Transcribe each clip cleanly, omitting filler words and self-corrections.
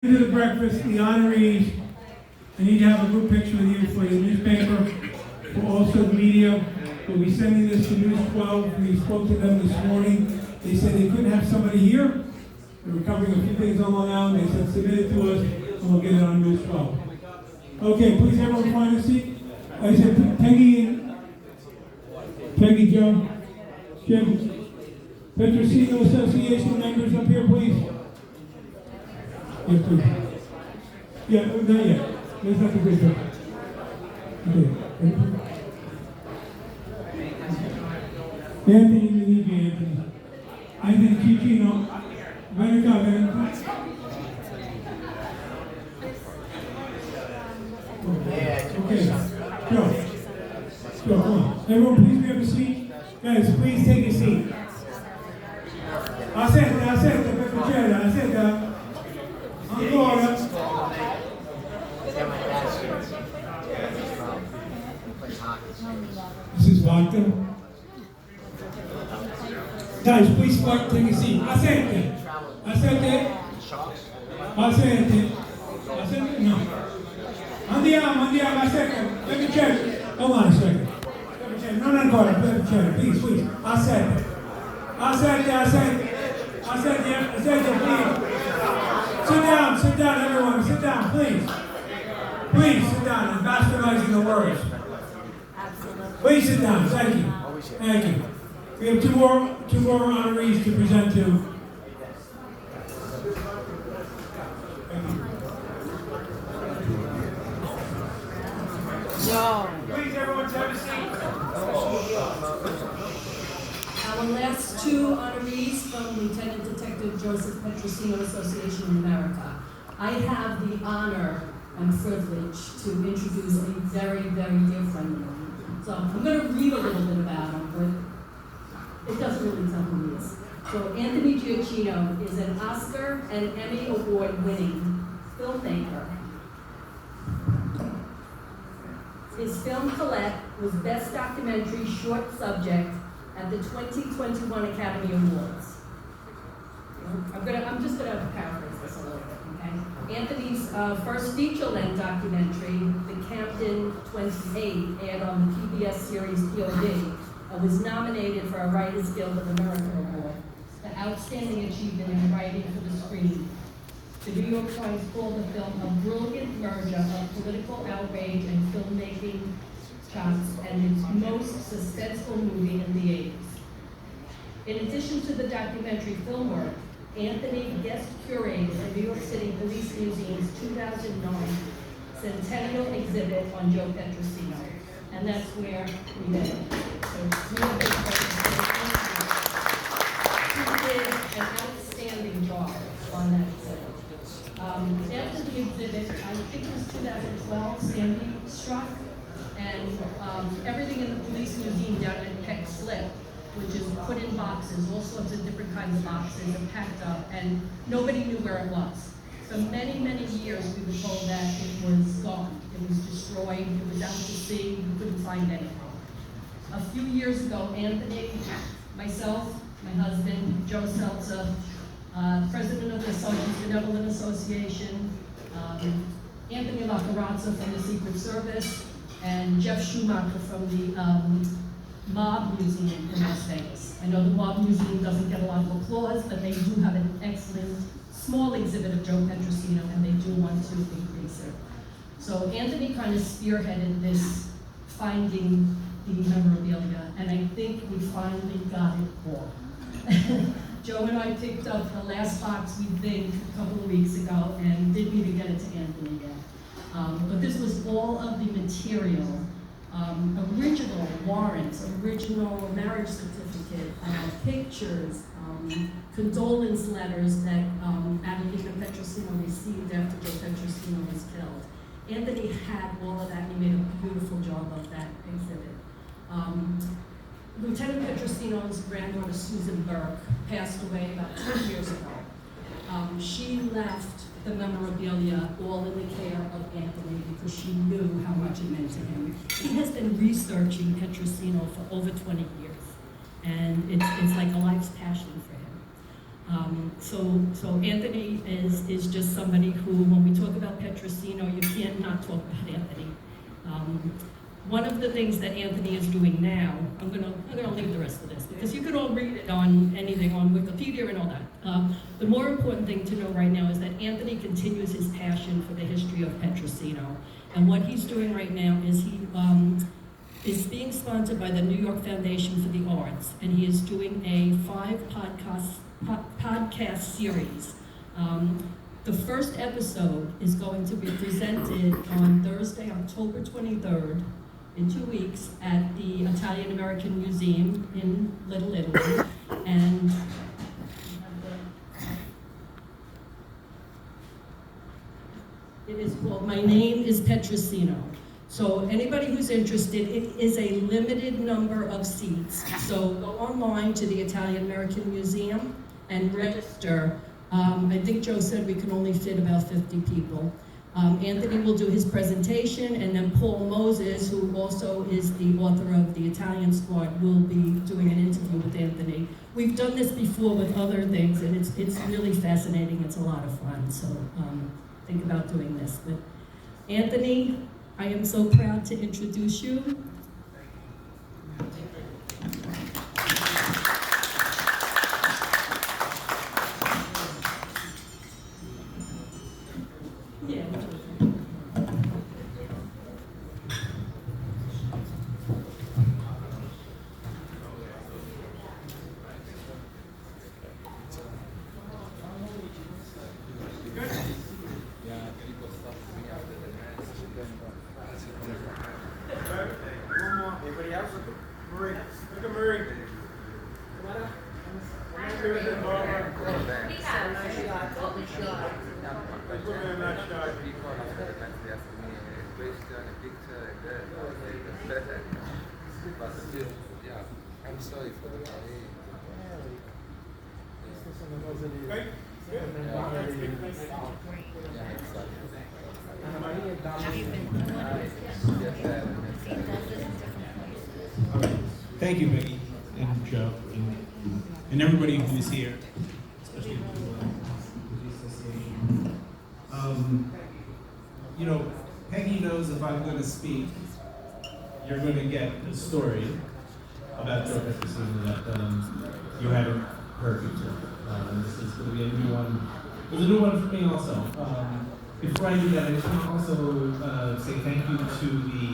To the breakfast, the honorees, I need to have a group picture with you for the newspaper, for also the media. We'll be sending this to News 12. We spoke to them this morning. They said they couldn't have somebody here. We were covering a few things on Long Island. They said submit it to us, and we'll get it on News 12. Okay, please everyone find a seat. I said Peggy, Joe, Jim, Petrosino Association members up here, please. Yeah, please. Yeah, not yet. Let's have a good job. Okay. Anthony, we need you, Anthony. Anthony Cicino. Veneca. Okay. Go, come on. Everyone, please grab a seat. Guys, please take a seat. Aspetta, Petrosino, aspetta. Ancora. This is vodka. Guys, please take a seat. Assente. No. Andiamo, aspetta. Let me check. Hold on a second. Non ancora, let me check. Please. Assente, please. Sit down, everyone. Sit down, please. Please sit down. I'm bastardizing the words. Please sit down. Thank you. We have two more honorees to present to. No. Please, everyone, have a seat. Our last two honorees from Lieutenant Detective Joseph Petrosino Association in America. I have the honor and privilege to introduce a very, very dear friend of mine. So I'm going to read a little bit about him, but it doesn't really tell who he is. So Anthony Giacchino is an Oscar and Emmy Award-winning filmmaker. His film Colette was Best Documentary Short Subject at the 2021 Academy Awards. I'm just gonna paraphrase this a little bit, okay? Anthony's first feature-length documentary, The Campton 28, aired on the PBS series POD, was nominated for a Writers Guild of America Award, the outstanding achievement in writing for the screen. The New York Times called the film a brilliant merger of political outrage and filmmaking chops and its most suspenseful movie in the 80s. In addition to the documentary film work, Anthony guest curated the New York City Police Museum's 2009 Centennial exhibit on Joe Petrosino, and that's where we met him. So he did an outstanding job on that exhibit. After the exhibit, I think it was 2012, Sandy struck, and everything in the police museum down at Peck Slip, which is put in boxes, all sorts of different kinds of boxes, and packed up, and nobody knew where it was. For many, many years, we were told that it was gone. It was destroyed, it was out to sea, we couldn't find anything. A few years ago, Anthony, myself, my husband, Joe Seltzer, president of the Sergeants Benevolent Association, Anthony Lacarazza from the Secret Service, and Jeff Schumacher from the Mob Museum in Las Vegas. I know the Mob Museum doesn't get a lot of applause, but they do have an excellent small exhibit of Joe Petrosino, and they do want to increase it. So Anthony kind of spearheaded this finding the memorabilia, and I think we finally got it all. Joe and I picked up the last box, we think, a couple of weeks ago, and didn't even get it to Anthony yet. But this was all of the material, original warrants, original marriage certificate, pictures, condolence letters that Adelina Petrosino received after Joe Petrosino was killed. Anthony had all of that, and he made a beautiful job of that exhibit. Lieutenant Petrosino's granddaughter, Susan Burke, passed away about 2 years ago. She left the memorabilia all in the care of Anthony because she knew how much it meant to him. He has been researching Petrosino for over 20 years, and it's like a life's passion for him. So Anthony is just somebody who, when we talk about Petrosino, you can't not talk about Anthony. One of the things that Anthony is doing now, I'm gonna leave the rest of this because you can all read it on anything on Wikipedia and all that. The more important thing to know right now is that Anthony continues his passion for the history of Petrosino, and what he's doing right now is he is being sponsored by the New York Foundation for the Arts, and he is doing a 5 podcast series. The first episode is going to be presented on Thursday, October 23rd, in 2 weeks, at the Italian American Museum in Little Italy. And it is called My Name is Petrosino. So anybody who's interested, it is a limited number of seats. So go online to the Italian American Museum and register. I think Joe said we can only fit about 50 people. Anthony will do his presentation, and then Paul Moses, who also is the author of The Italian Squad, will be doing an interview with Anthony. We've done this before with other things, and it's really fascinating. It's a lot of fun, so think about doing this. But Anthony, I am so proud to introduce you. Yeah. Anybody else? Marie. Look at Marie. Come on up. I'm sorry for the delay. Right? Thank you, Becky and Joe and everybody who's here, especially the Police Association. You know, Peggy knows if I'm going to speak, you're going to get a story about Joe Petrosino that you haven't heard before. This is going to be a new one. It's a new one for me also. Before I do that, I just want to also say thank you to the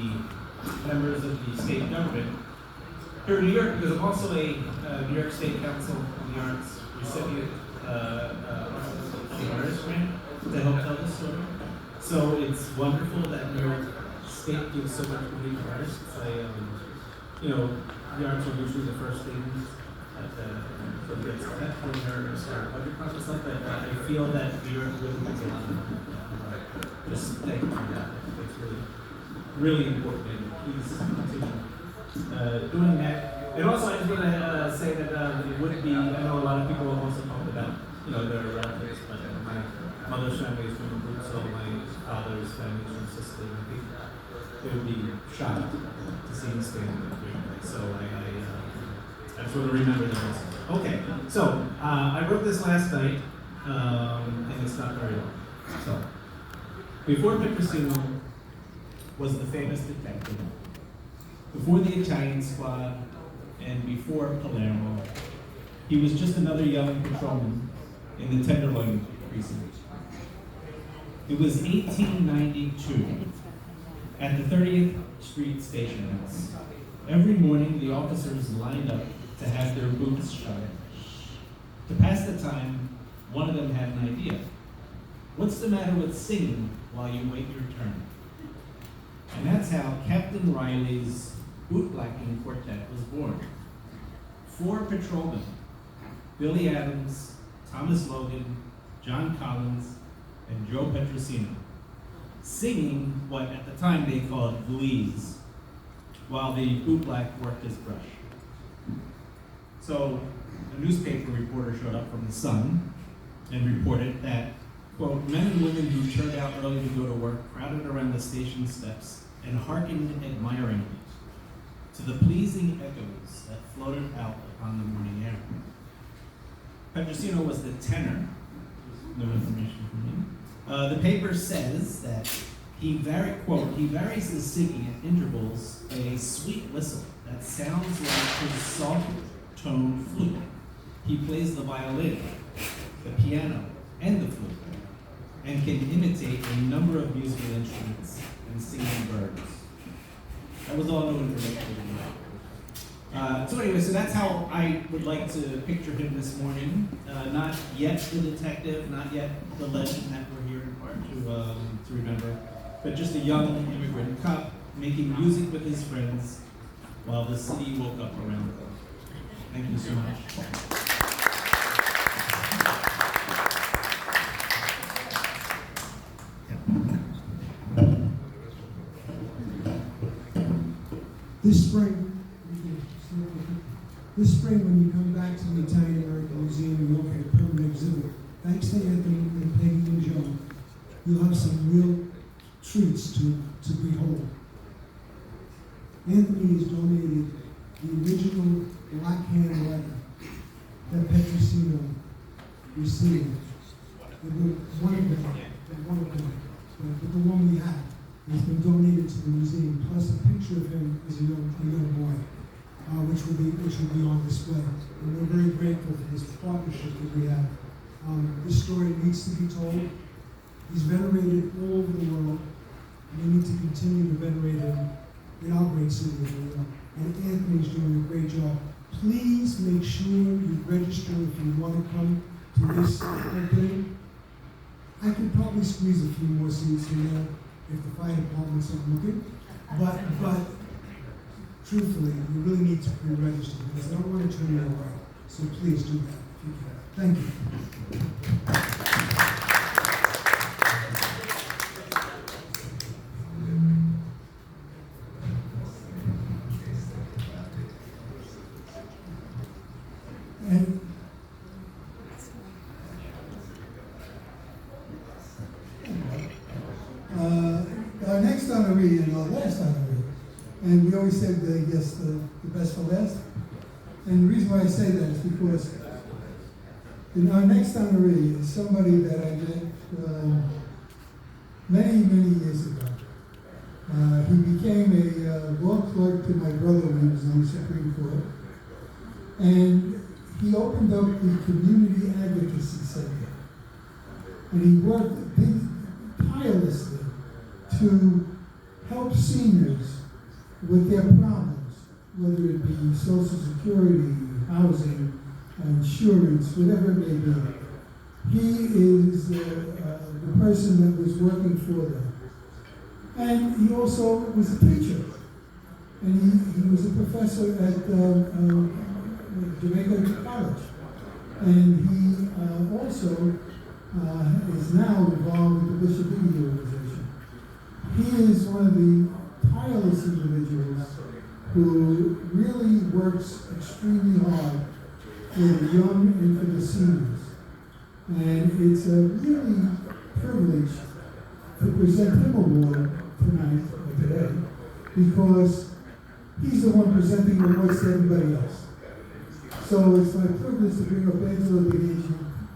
members of the state government here in New York, because I'm also a New York State Council on the Arts recipient of the Artist Grant to help tell the story. So it's wonderful that New York State gives so much money to artists. You know, the arts are usually the first things that gets set for their budget process, but I feel that New York really gives a lot of money. Just thank you for that. It's really important, and please continue doing that. And also, I just want to say that it would be, I know a lot of people have also talked about, you know, their relatives, but my mother's family is from Abruzzo, my father's family is from Sicily. I think they would be shocked to see me standing here. So I just want to remember that also. Okay, so I wrote this last night, and it's not very long. So, before Petrosino was the famous detective, before the Italian Squad, and before Palermo, he was just another young patrolman in the Tenderloin precinct. It was 1892 at the 30th Street Station House. Every morning, the officers lined up to have their boots shined. To pass the time, one of them had an idea. What's the matter with singing while you wait your turn? And that's how Captain Riley's bootblacking quartet was born. 4 patrolmen, Billy Adams, Thomas Logan, John Collins, and Joe Petrosino, singing what at the time they called glees, while the bootblack worked his brush. So a newspaper reporter showed up from the Sun and reported that, quote, men and women who turned out early to go to work crowded around the station steps and hearkened admiringly to the pleasing echoes that floated out upon the morning air. Petrosino was the tenor. No information from him. The paper says that he varies the singing at intervals a sweet whistle that sounds like his soft tone flute. He plays the violin, the piano, and the flute, and can imitate a number of musical instruments and singing birds. That was all new information. So anyway, so that's how I would like to picture him this morning. Not yet the detective, not yet the legend that we're here in part to remember, but just a young immigrant cop making music with his friends while the city woke up around them. Thank you so much. This spring, when you come back to the Italian American Museum and look at a permanent exhibit, thanks to Anthony and Peggy and Joe, you'll have some real treats to behold. Anthony has donated the original black hand letter that Petrosino received. One of them, but the one we have has been donated to the museum, plus a picture of him as a young boy. Which will be on display. And we're very grateful for this partnership that we have. This story needs to be told. He's venerated all over the world, and we need to continue to venerate him in our great city of New York. And Anthony's doing a great job. Please make sure you register if you want to come to this opening. I could probably squeeze a few more seats in there if the fire department's not looking, but truthfully, you really need to pre-register because I don't want to turn you away. So please do that if you can. Thank you. And our next honoree and our last honoree. And we always save the best for last. And the reason why I say that is because our next honoree is somebody that I met many years ago. He became a law clerk to my brother when he was on the Supreme Court. And he opened up the Community Advocacy Center. And he worked tirelessly to help seniors with their problems, whether it be Social Security, housing, insurance, whatever it may be. He is the person that was working for them. And he also was a teacher. And he was a professor at Jamaica College. And he also is now involved with the Bishop Iggy organization. He is one of the tireless individuals who really works extremely hard for the young and for the seniors. And it's a really privilege to present him award tonight, or today, because he's the one presenting the awards to everybody else. So it's my privilege to bring up Angelo Benigni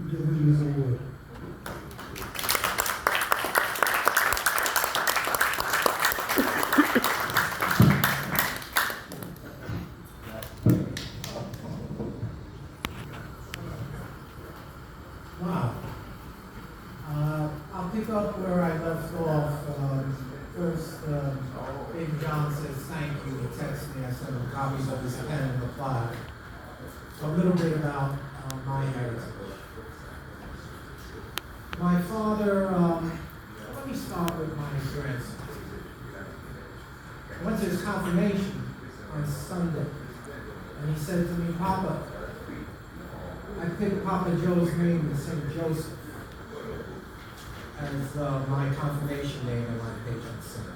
and give him his award. Wow. I'll pick up where I left off. First, Big John says thank you. He texted me. I sent him copies of his pen and reply. A little bit about my heritage. My father, let me start with my grandson. I went to his confirmation on Sunday, and he said to me, Papa, I picked Papa Joe's name in St. Joseph as my confirmation name and my patron saint.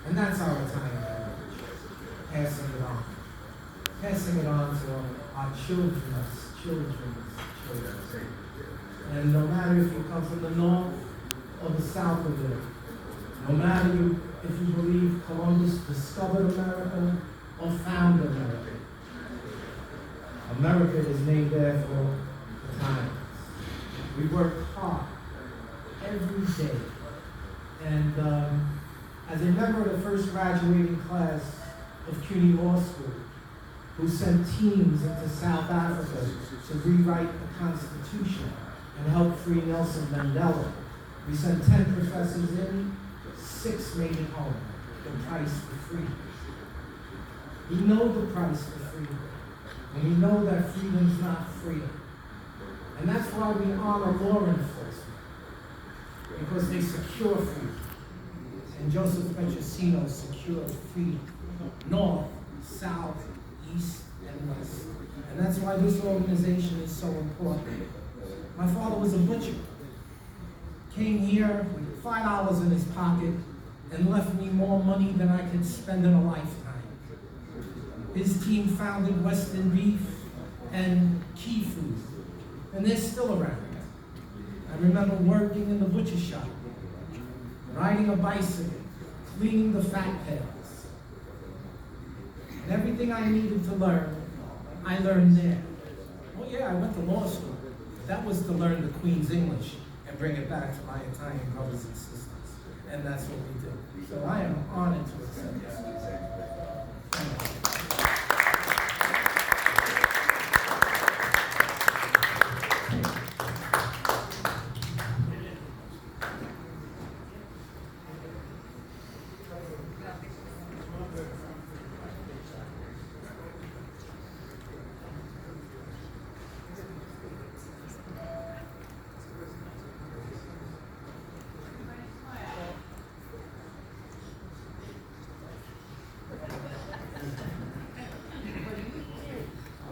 And that's our Italian heritage, passing it on. Passing it on to our children's children. And no matter if you come from the north or the south of it, no matter if you believe Columbus discovered America or found America, America is named after the times. We worked hard every day. And as a member of the first graduating class of CUNY Law School, who sent teams into South Africa to rewrite the Constitution and help free Nelson Mandela, we sent 10 professors in, 6 made it home. The price for freedom. We know the price for freedom. And we know that freedom's not free. And that's why we honor law enforcement. Because they secure freedom. And Joseph Petrosino secured freedom. North, south, east, and west. And that's why this organization is so important. My father was a butcher. Came here with $5 in his pocket and left me more money than I could spend in a lifetime. His team founded Western Beef and Key Food, and they're still around. I remember working in the butcher shop, riding a bicycle, cleaning the fat pails. And everything I needed to learn, I learned there. Oh yeah, I went to law school. That was to learn the Queen's English and bring it back to my Italian brothers and sisters. And that's what we did. So I am honored to accept this. Thank you.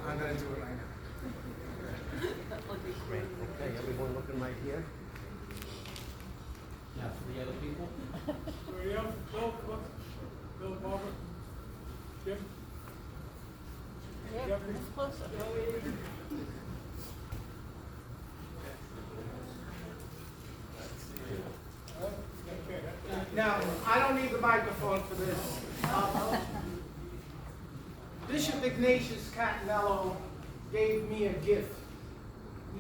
I'm gonna do it right now. Great. Okay, everyone looking right here. Now, 3 other people. Bill, look. Bill, Barbara. Jim. Yeah, it's closer. Now, I don't need the microphone for this. Bishop Ignatius Catanello gave me a gift.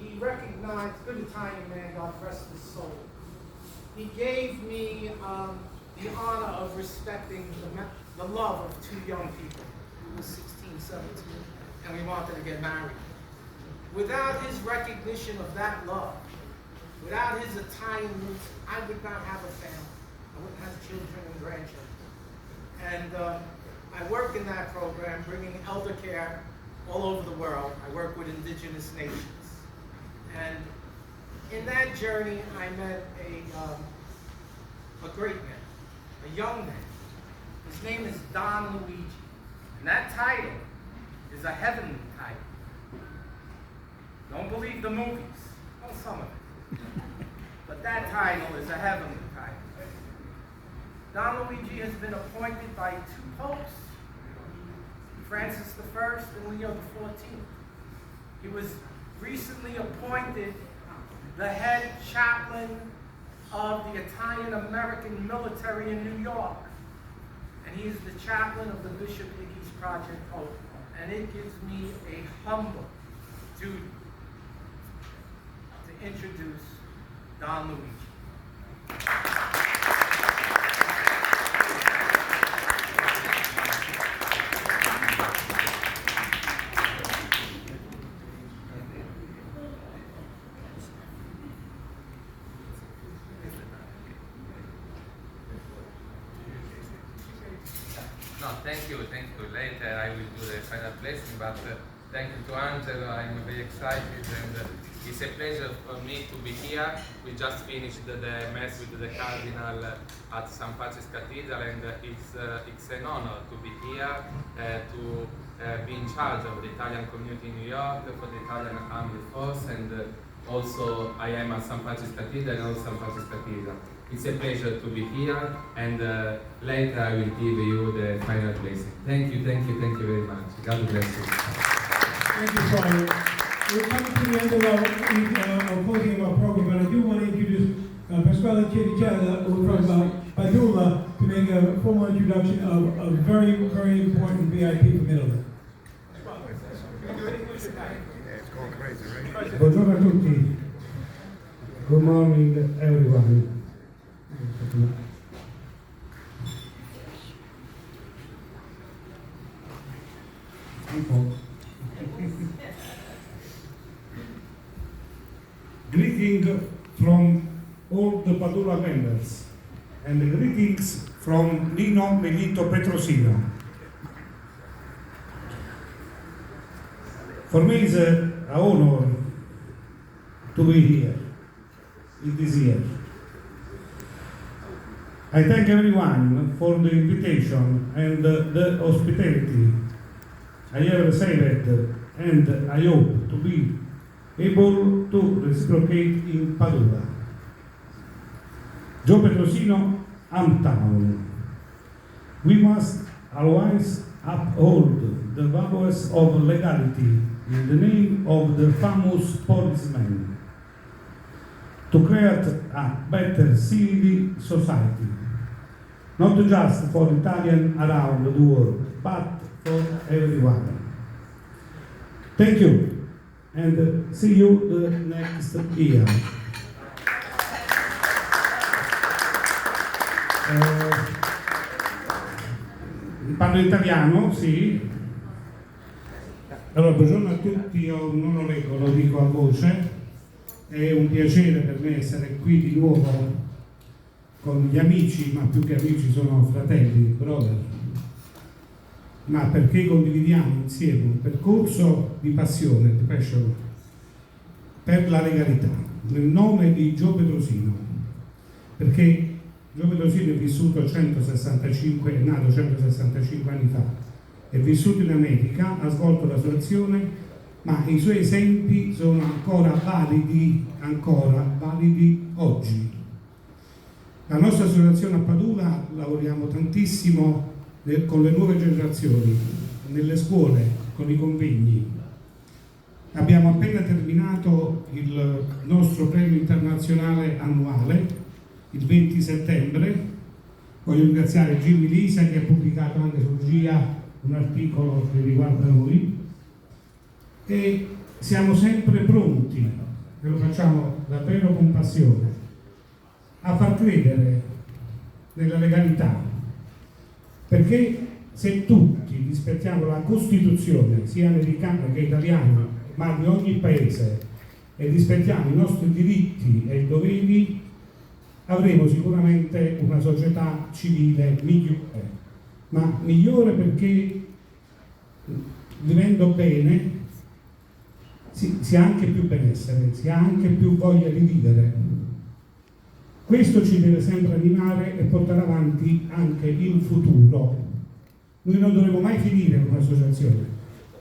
He recognized, good Italian man, God rest his soul. He gave me the honor of respecting the love of 2 young people. He was 16, 17, and we wanted to get married. Without his recognition of that love, without his Italian roots, I would not have a family. I wouldn't have children and grandchildren. And I work in that program, bringing elder care all over the world. I work with indigenous nations. And in that journey, I met a great man, a young man. His name is Don Luigi. And that title is a heavenly title. Don't believe the movies. Well, some of it. But that title is a heavenly title. Don Luigi has been appointed by 2 popes, Francis I and Leo XIV. He was recently appointed the head chaplain of the Italian-American military in New York. And he is the chaplain of the Bishop Iggy's Project Hope. And it gives me a humble duty to introduce Don Luigi. No, thank you. Later I will do the final blessing, but thank you to Angelo. I'm very excited, and it's a pleasure for me to be here. We just finished the mass with the Cardinal at St. Patrick's Cathedral, and it's an honor to be here, to be in charge of the Italian community in New York for the Italian Armed Force, and also I am at St. Patrick's Cathedral and also St. Patrick's Cathedral. It's a pleasure to be here, and later I will give you the final blessing. Thank you very much. God bless you. Thank you, Father. We're coming to the end of our closing of our program, but I do want to introduce Pasquale Chirichella, who from Padula, to make a formal introduction of a very, very important VIP from Italy. Yeah, it's going crazy, right? Buongiorno a tutti. Good morning everyone. Greeting from all the Padula members and greetings from Nino Melito Petrosino. For me it's an honor to be here in this year. I thank everyone for the invitation and the hospitality I have received, and I hope to be able to reciprocate in Padula. Joe Petrosino, hometown. We must always uphold the values of legality in the name of the famous policeman to create a better civil society, not just for Italians around the world, but for everyone. Thank you, and see you the next year. Parlo italiano, sì. Allora, buongiorno a tutti, io non lo leggo, lo dico a voce. È un piacere per me essere qui di nuovo con gli amici, ma più che amici sono fratelli, brother. Ma perché condividiamo insieme un percorso di passione, di passion, per la legalità, nel nome di Joe Petrosino. Perché Joe Petrosino è vissuto 165, è nato 165 anni fa, è vissuto in America, ha svolto la sua azione, ma i suoi esempi sono ancora validi oggi. La nostra associazione a Padula lavoriamo tantissimo con le nuove generazioni, nelle scuole, con i convegni. Abbiamo appena terminato il nostro premio internazionale annuale, il 20 settembre. Voglio ringraziare Jimmy Lisa che ha pubblicato anche sul GIA un articolo che riguarda noi, e siamo sempre pronti, e lo facciamo davvero con passione, a far credere nella legalità, perché se tutti rispettiamo la Costituzione, sia americana che italiana, ma di ogni paese, e rispettiamo i nostri diritti e doveri, avremo sicuramente una società civile migliore, ma migliore perché vivendo bene si ha anche più benessere, si ha anche più voglia di vivere. Questo ci deve sempre animare e portare avanti anche in futuro. Noi non dovremo mai finire un'associazione.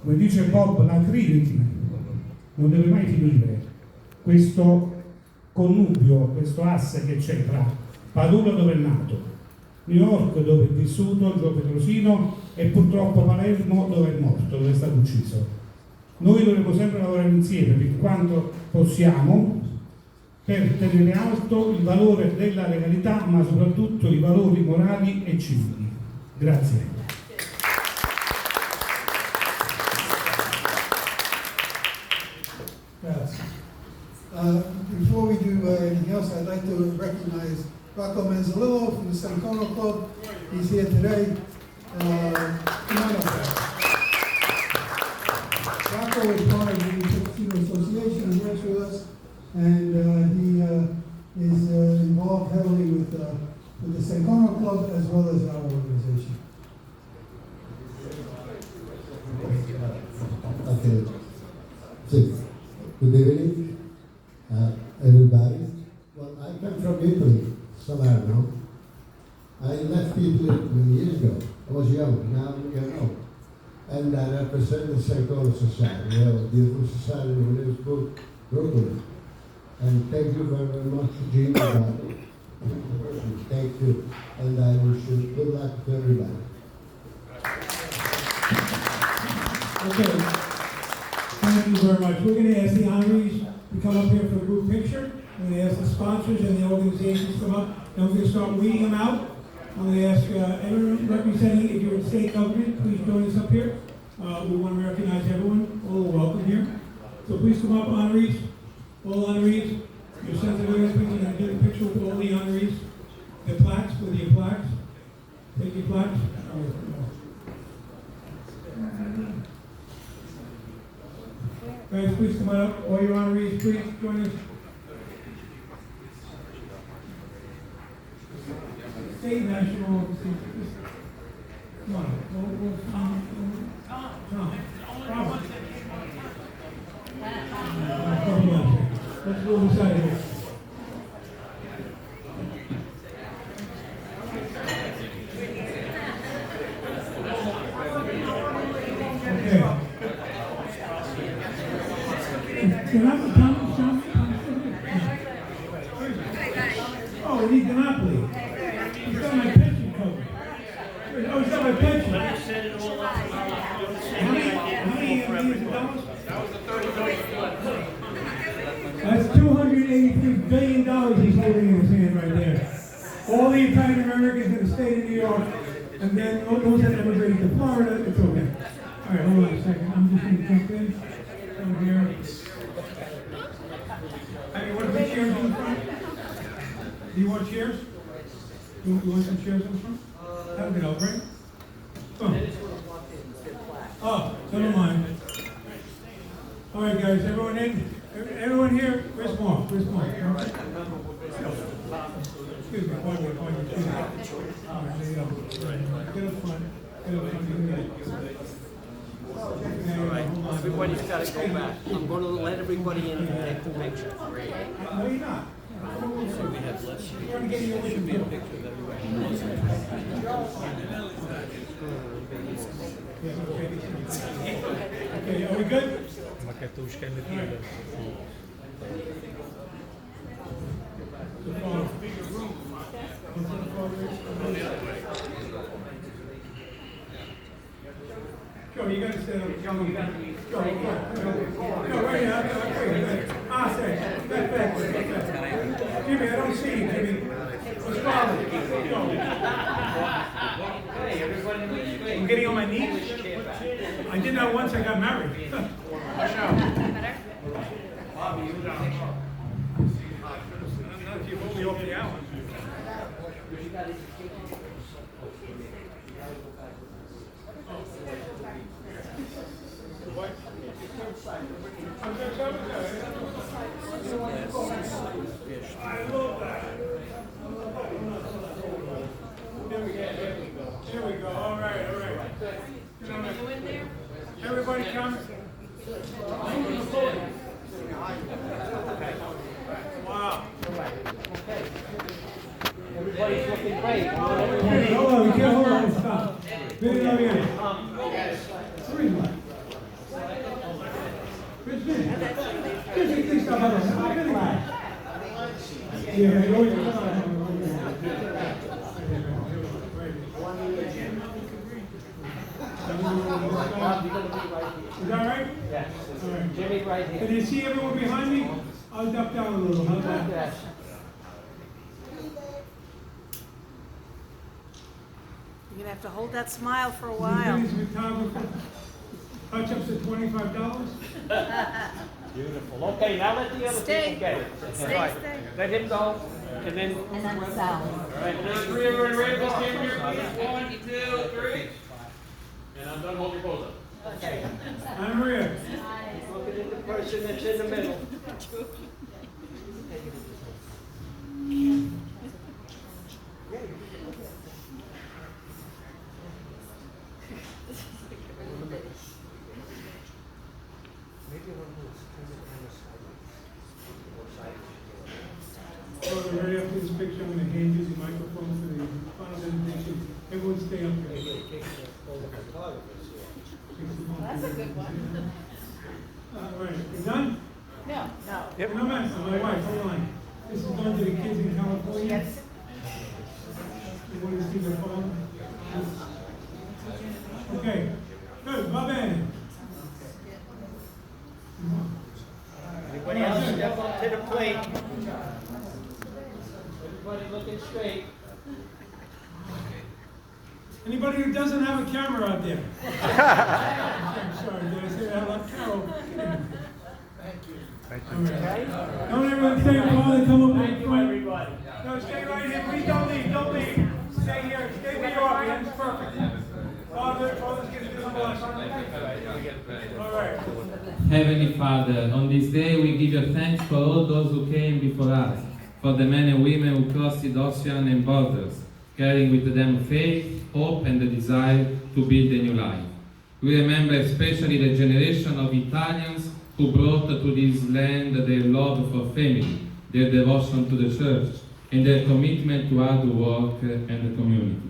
Come dice Bob, la crisi non deve mai finire. Questo connubio, questo asse che c'è tra Padula dove è nato, New York dove è vissuto Joe Petrosino e purtroppo Palermo dove è morto, dove è stato ucciso. Noi dovremo sempre lavorare insieme per quanto possiamo per tenere alto il valore della legalità, ma soprattutto i valori morali e civili. Grazie. Grazie. Before we do anything else, I'd like to recognize Rocco Manzolillo from the Sankono Club. He's here today. Come on up. Rocco is part of the Petrosino Association and works with us, and he is involved heavily with the Sankono Club as well as our organization. Okay. So, good evening, everybody. Well, I come from Italy, Salerno. I left Italy many years ago. I was young, now I'm young. And I represent the Sankono Society. We have a beautiful society in Williamsburg, Brooklyn. And thank you very, very much, Gene. Thank you. And I wish you good luck to everybody. Okay. Thank you very much. We're going to ask the honorees to come up here for a group picture. I'm going to ask the sponsors and the organizations to come up. And we're going to start reading them out. I'm going to ask everyone representing, if you're in state government, please join us up here. We want to recognize everyone. All welcome here. So please come up, honorees, all honorees. Your sensitive people are going to do a picture with all the honorees. The plaques, with your plaques. Take your plaques. Guys, please come on up. All your honorees, please join us. State, national, come on. Tom. Let's go inside here. Okay. Can I have Tom? Oh, we need Monopoly. He's got my pension covered. Oh, he's got my pension. How many millions of dollars? That's $283 billion he's holding in his hand right there. All the Italian Americans in the state of New York, and then those that immigrated to Florida, it's okay. All right, hold on a second. I'm just going to jump in. Over here. Hey, you want the chairs in front? Do you want chairs? You want some chairs in front? That'll be all right. Come on. Oh, never mind. All right, guys, everyone in? Everyone here? Where's Mark? Where's Mark? Excuse me, pardon me. Excuse me. All right, there you go. Get up front. Everybody's got to go back. I'm going to let everybody in and take the picture. No, you're not. We have less. There should be a picture of everybody. Okay, are we good? Joe, you gotta stand up. Joe, right here. Back. Jimmy, I don't see you, Jimmy. What's wrong with you? Joe. I'm getting on my knees. I did that once I got married. Bobby, you down. Not if you hold me over the hour. I love that. There we go. All right. Everybody come. Wow. Everybody's looking great. Hold on, we can't hold on. Stop. Video again. Three left. Where's Vinny? Please stop. Yeah, you always Is that right? Yes. All right. Jimmy right here. Can you see everyone behind me? I'll duck down a little. How's that? Yes. You're gonna have to hold that smile for a while. Touch-ups at $25. Beautiful. Okay, now let the other people get it. Stay. Let him go, and then. And then Sal. All right, now three, everybody ready? Let's stand here, please. 1, 2, 3. And I'm done. Hold your pose up. Okay. Anna Maria. Looking at the person that's in the middle. So we're ready up for this picture. I'm going to hand you the microphone for the final presentation. Everyone stay up here. That's a good one. All right, you done? No. Yep. No, man, my wife, hold on. This is going to the kids in California. Yes. You want to see the phone? Okay, good, Bob Ann. Everybody else step up to the plate. Everybody looking straight. Anybody who doesn't have a camera out there? I'm sorry, did I say that out loud? Carol. Okay? Don't everyone stay quiet, come up in front. Everybody. No, stay right here, please don't leave. Stay here, stay where you are, man, it's perfect. Father's gonna do the blessing. All right. Heavenly Father, on this day we give you thanks for all those who came before us, for the men and women who crossed the ocean and borders, carrying with them faith, hope, and the desire to build a new life. We remember especially the generation of Italians who brought to this land their love for family, their devotion to the church, and their commitment to hard work and the community.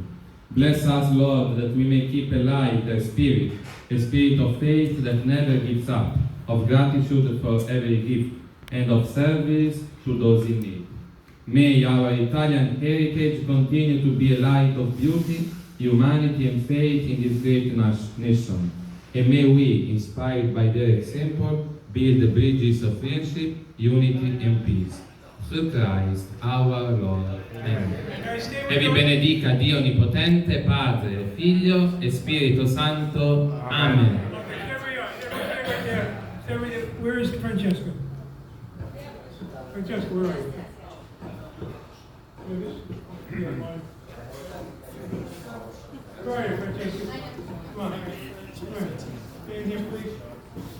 Bless us, Lord, that we may keep alive their spirit, a spirit of faith that never gives up, of gratitude for every gift, and of service to those in need. May our Italian heritage continue to be a light of beauty, humanity, and faith in this great nation. And may we, inspired by their example, build the bridges of friendship, unity, and peace. Through Christ our Lord. Amen. E vi benedica Dio Onnipotente, Padre, Figlio e Spirito Santo. Amen. Where is Francesca? Francesca, where are you? Where are you, Francesca? Come on. Stay in here, please.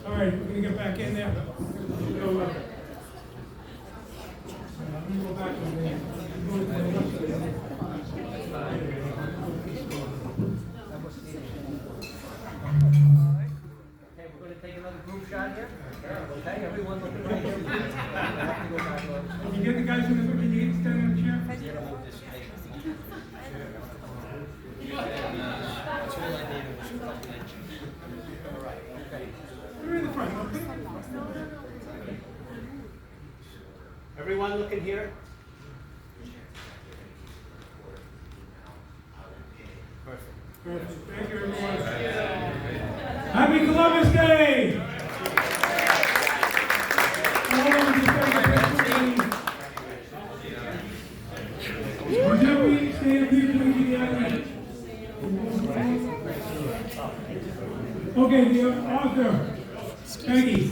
All right, we're gonna get back in there. Go, I'm gonna go back in there. Go to the left side. Okay, we're gonna take another group shot here. Okay, everyone looking right here. Can you get the guys in the, can you get stand in the chair? We're in the front, okay? Everyone looking here? Perfect. Thank you, everyone. Happy Columbus Day! Okay, the author, Peggy.